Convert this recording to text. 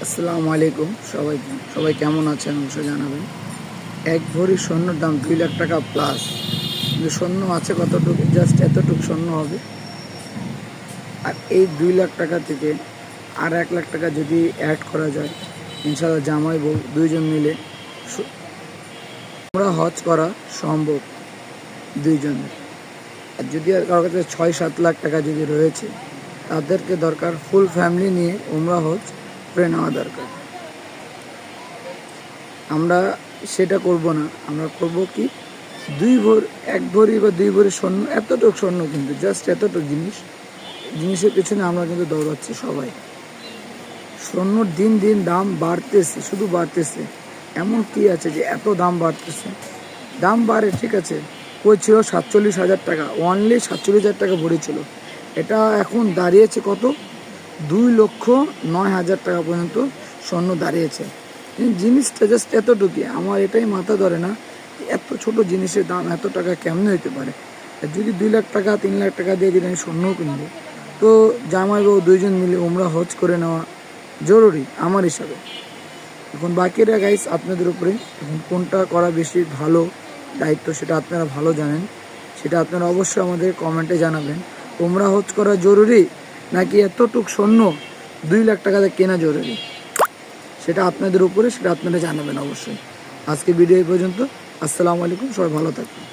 আসসালামু আলাইকুম সবাইকে। সবাই কেমন আছেন অবশ্যই জানাবেন। এক ভরি স্বর্ণের দাম 2 লাখ টাকা প্লাস। কিন্তু স্বর্ণ আছে কতটুকু? জাস্ট এতটুকু স্বর্ণ হবে। আর এই 2 লাখ টাকা থেকে আর 1 লাখ টাকা যদি অ্যাড করা যায়, ইনশাআল্লাহ জামাই বউ দুইজন মিলে আমরা হজ করা সম্ভব দুইজনের। আর যদি আর কারোর কাছে 6-7 লাখ টাকা যদি রয়েছে, তাদেরকে দরকার ফুল ফ্যামিলি নিয়ে উমরা হজ করে নেওয়া দরকার। আমরা সেটা করব না, আমরা করব কি, এক ভরি বা 2 ভরি স্বর্ণ, এতটুকু স্বর্ণ, কিন্তু জাস্ট এতটুকু জিনিসের পেছনে আমরা কিন্তু দৌড়াচ্ছি সবাই। স্বর্ণর দিন দিন দাম বাড়তেছে, শুধু বাড়তেছে। এমন কি আছে যে এত দাম বাড়তেছে? দাম বাড়ে, ঠিক আছে, কই ছিল 47,000 টাকা, অনলি 47,000 টাকা ভরি ছিল। এটা এখন দাঁড়িয়েছে কত? 2,09,000 টাকা পর্যন্ত স্বর্ণ দাঁড়িয়েছে। জিনিসটা জাস্ট এতটুকু। আমার এটাই মাথা ধরে না, এত ছোট জিনিসের দাম এত টাকা কেমনে হতে পারে। যদি 2 লাখ টাকা 3 লাখ টাকা দিয়ে যদি আমি স্বর্ণও কিনবো, তো জামাই বউ দুইজন মিলে উমরা হজ করে নেওয়া জরুরি আমার হিসাবে। এখন বাকিরা গাইস আপনাদের উপরে, এখন কোনটা করা বেশি ভালো দায়িত্ব সেটা আপনারা ভালো জানেন। সেটা আপনারা অবশ্যই আমাদের কমেন্টে জানাবেন। উমরা হজ করা জরুরি নাকি এতটুক স্বর্ণ 2 লাখ টাকাতে কেনা জরুরি, সেটা আপনাদের উপরে, সেটা আপনারা জানাবেন অবশ্যই। আজকে ভিডিও এই পর্যন্ত। আসসালামু আলাইকুম, সবাই ভালো থাকবেন।